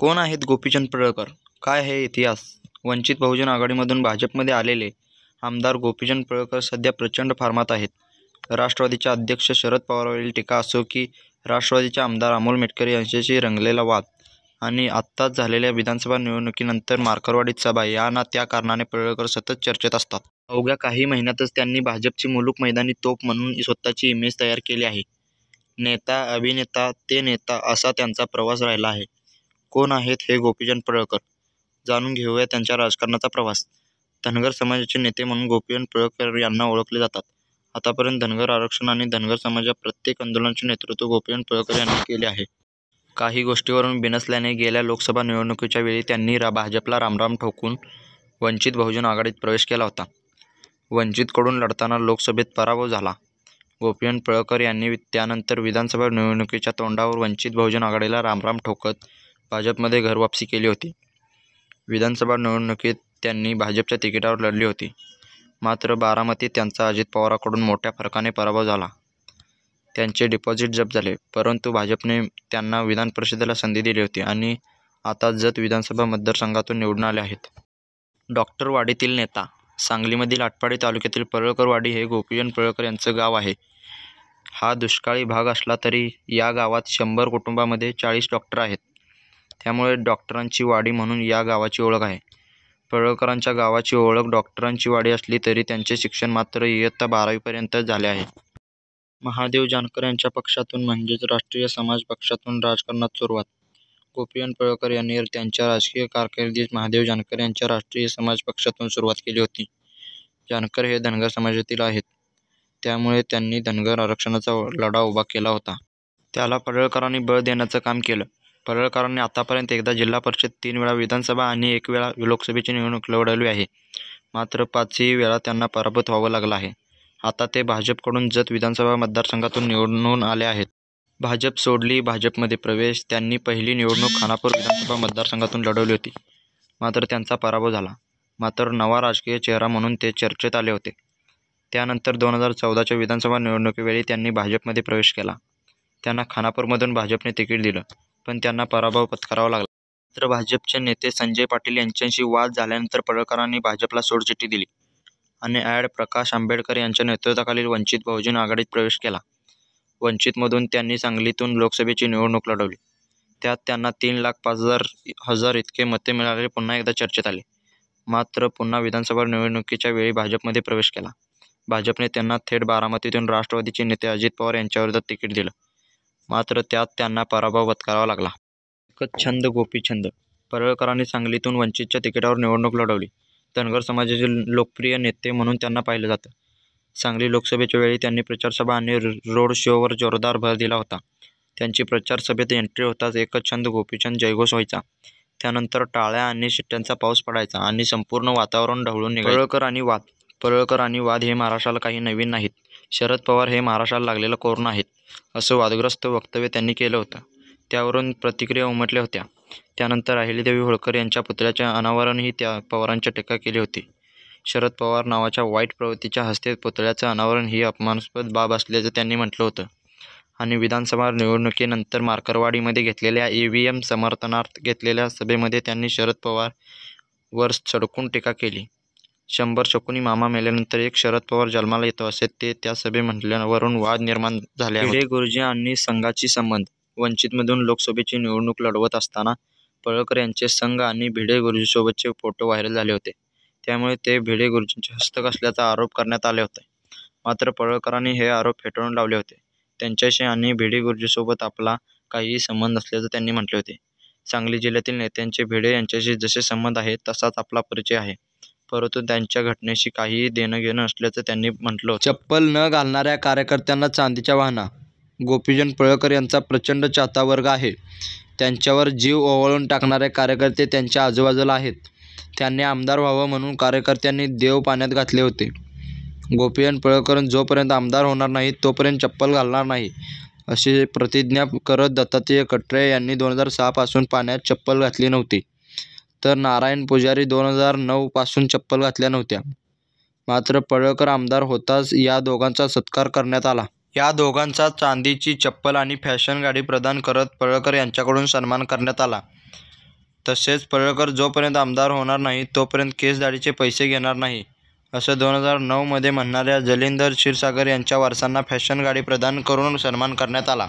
कोण आहेत गोपीचंद पडळकर? काय आहे इतिहास? वंचित बहुजन आघाडीमधून भाजपमध्ये आलेले आमदार गोपीचंद पडळकर सध्या प्रचंड फॉर्मात आहेत. राष्ट्रवादीचे अध्यक्ष शरद पवारांवरील टीका असो की राष्ट्रवादीचे आमदार अमोल मेटकर यांच्याशी रंगलेला वाद आणि आत्ताच झालेल्या विधानसभा निवडणुकीनंतर मार्करवाडीत सभा या ना त्या कारणाने पडळकर सतत चर्चेत असतात. अवघ्या काही महिन्यातच त्यांनी भाजपची मुलूक मैदानी तोफ म्हणून स्वतःची इमेज तयार केली आहे. नेता, अभिनेता ते नेता असा त्यांचा प्रवास राहिला आहे. कोण आहेत हे गोपीचंद पडळकर? जाणून घेऊया त्यांच्या राजकारणाचा प्रवास. धनगर समाजाचे नेते म्हणून गोपीचंद पडळकर यांना ओळखले जातात. आतापर्यंत धनगर आरक्षण आणि धनगर समाजाच्या प्रत्येक आंदोलनाचे नेतृत्व गोपीचंद पडळकर यांनी केले आहे. काही गोष्टीवरून बिनसल्याने गेल्या लोकसभा निवडणुकीच्या वेळी त्यांनी भाजपला रामराम ठोकून वंचित बहुजन आघाडीत प्रवेश केला होता. वंचितकडून लढताना लोकसभेत पराभव झाला. गोपीचंद पडळकर यांनी त्यानंतर विधानसभा निवडणुकीच्या तोंडावर वंचित बहुजन आघाडीला रामराम ठोकत भाजपमध्ये घरवापसी केली होती. विधानसभा निवडणुकीत त्यांनी भाजपच्या तिकिटावर लढली होती. मात्र बारामतीत त्यांचा अजित पवारांकडून मोठ्या फरकाने पराभव झाला. त्यांचे डिपॉझिट जप्त झाले. परंतु भाजपने त्यांना विधान परिषदेला संधी दिली होती आणि आता जत विधानसभा मतदारसंघातून निवडून आले आहेत. डॉक्टरवाडीतील नेता. सांगलीमधील आटपाडी तालुक्यातील पडळकरवाडी हे गोपीचंद पडळकर यांचं गाव आहे. हा दुष्काळी भाग असला तरी या गावात 100 कुटुंबांमध्ये 40 डॉक्टर आहेत. त्यामुळे डॉक्टरांची वाडी म्हणून या गावाची ओळख आहे. पडळकरांच्या गावाची ओळख डॉक्टरांची वाडी असली तरी त्यांचे शिक्षण मात्र इयत्ता 12वी पर्यंत झाले आहे. महादेव जानकर यांच्या पक्षातून म्हणजेच राष्ट्रीय समाज पक्षातून राजकारणात सुरुवात. गोपीचंद पडळकर यांनी त्यांच्या राजकीय कारकिर्दीत महादेव जानकर यांच्या राष्ट्रीय समाज पक्षातून सुरुवात केली होती. जानकर हे धनगर समाजातील आहेत. त्यामुळे त्यांनी धनगर आरक्षणाचा लढा उभा केला होता. त्याला पडळकरांनी बळ देण्याचं काम केलं. पडळकरांनी आतापर्यंत एकदा जिल्हा परिषद, 3 वेळा विधानसभा आणि 1 वेळा लोकसभेची निवडणूक लढवली आहे. मात्र 5ही वेळा त्यांना पराभूत व्हावं लागलं आहे. आता ते भाजपकडून जत विधानसभा मतदारसंघातून निवडून आले आहेत. भाजप सोडली. भाजपमध्ये प्रवेश. त्यांनी पहिली निवडणूक खानापूर विधानसभा मतदारसंघातून लढवली होती. मात्र त्यांचा पराभव झाला. मात्र नवा राजकीय चेहरा म्हणून ते चर्चेत आले होते. त्यानंतर 2014च्या विधानसभा निवडणुकीवेळी त्यांनी भाजपमध्ये प्रवेश केला. त्यांना खानापूरमधून भाजपने तिकीट दिलं, पण त्यांना पराभव पत्करावा लागला. मात्र भाजपचे नेते संजय पाटील यांच्याशी वाद झाल्यानंतर पडळकरांनी भाजपला सोडचिठ्ठी दिली आणि प्रकाश आंबेडकर यांच्या नेतृत्वाखालील वंचित बहुजन आघाडीत प्रवेश केला. वंचितमधून त्यांनी सांगलीतून लोकसभेची निवडणूक लढवली. त्यात त्यांना 3,05,000 इतके मते मिळालेले पुन्हा एकदा चर्चेत आले. मात्र पुन्हा विधानसभा निवडणुकीच्या वेळी भाजपमध्ये प्रवेश केला. भाजपने त्यांना थेट बारामतीतून राष्ट्रवादीचे नेते अजित पवार यांच्याविरोधात तिकीट दिलं. मात्र त्यात त्यांना पराभव पत्करावा लागला. एकच छंद गोपीचंद पडळकरांनी सांगलीतून वंचितच्या तिकिटावर निवडणूक लढवली. धनगर समाजाचे लोकप्रिय नेते म्हणून त्यांना पाहिलं जातं. सांगली लोकसभेच्या वेळी त्यांनी प्रचारसभा आणि रोड शोवर जोरदार भर दिला होता. त्यांची प्रचार सभेत एंट्री होताच एकच छंद गोपीचंद जयघोष व्हायचा. त्यानंतर टाळ्या आणि शिट्ट्यांचा पाऊस पडायचा आणि संपूर्ण वातावरण ढवळून निघायचं. पडळकर आणि वाद हे महाराष्ट्राला काही नवीन नाहीत. शरद पवार हे महाराष्ट्राला लागलेला कोरोना आहेत, असं वादग्रस्त वक्तव्य त्यांनी केलं होतं. त्यावरून प्रतिक्रिया उमटल्या होत्या. त्यानंतर अहिल्यादेवी होळकर यांच्या पुतळ्याचे अनावरणही त्या पवारांची टीका केली होती. शरद पवार नावाच्या वाईट प्रवृत्तीच्या हस्ते पुतळ्याचं अनावरण ही अपमानास्पद बाब असल्याचं त्यांनी म्हटलं होतं. आणि विधानसभा निवडणुकीनंतर मार्करवाडीमध्ये घेतलेल्या EVM समर्थनार्थ घेतलेल्या सभेमध्ये त्यांनी शरद पवार वर सडकून टीका केली. 100 शकुनी मामा मेल्यानंतर एक शरद पवार जन्माला येतो असे ते त्या सभेत म्हटल्यावरून वाद निर्माण झाले. भिडे गुरुजी आणि संघाची संबंध. वंचितमधून लोकसभेची निवडणूक लढवत असताना पडळकर यांचे संघ आणि भिडे गुरुजीसोबतचे फोटो व्हायरल झाले होते. त्यामुळे ते भिडे गुरुजींचे हस्तक असल्याचा आरोप करण्यात आले होते. मात्र पडळकरांनी हे आरोप फेटाळून लावले होते. त्यांच्याशी आणि भिडे गुरुजीसोबत आपला काहीही संबंध नसल्याचं त्यांनी म्हटले होते. सांगली जिल्ह्यातील नेत्यांचे भिडे यांच्याशी जसे संबंध आहेत तसाच आपला परिचय आहे, परंतु त्यांच्या घटनेशी काहीही देणं घेणं नसल्याचं त्यांनी म्हटलं होतं. चप्पल न घालणाऱ्या कार्यकर्त्यांना चांदीच्या वाहना. गोपीचंद पडळकर यांचा प्रचंड चाहता वर्ग आहे. त्यांच्यावर जीव ओवाळून टाकणारे कार्यकर्ते त्यांच्या आजूबाजूला आहेत. त्यांनी आमदार व्हावं म्हणून कार्यकर्त्यांनी देव पाण्यात घातले होते. गोपीचंद पडळकर जोपर्यंत आमदार होणार नाहीत तोपर्यंत चप्पल घालणार नाही, अशी प्रतिज्ञा करत दत्तात्रय कटरे यांनी 2006 पासून पाण्यात चप्पल घातली नव्हती. तर नारायण पुजारी 2009 पासून चप्पल घातल्या नव्हत्या. मात्र पडळकर आमदार होताच या दोघांचा सत्कार करण्यात आला. या दोघांचा चांदीची चप्पल आणि फॅशन गाडी प्रदान करत पडळकर यांच्याकडून सन्मान करण्यात आला. तसेच पडळकर जोपर्यंत आमदार होणार नाही तोपर्यंत केसदाढीचे पैसे घेणार नाही असं 2009मध्ये म्हणणाऱ्या जलिंदर क्षीरसागर यांच्या वारसांना फॅशन गाडी प्रदान करून सन्मान करण्यात आला.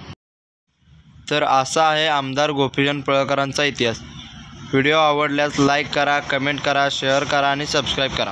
तर असा आहे आमदार गोपीचंद पडळकरांचा इतिहास. व्हिडिओ आवडल्यास लाईक करा, कमेंट करा, शेअर करा आणि सबस्क्राईब करा.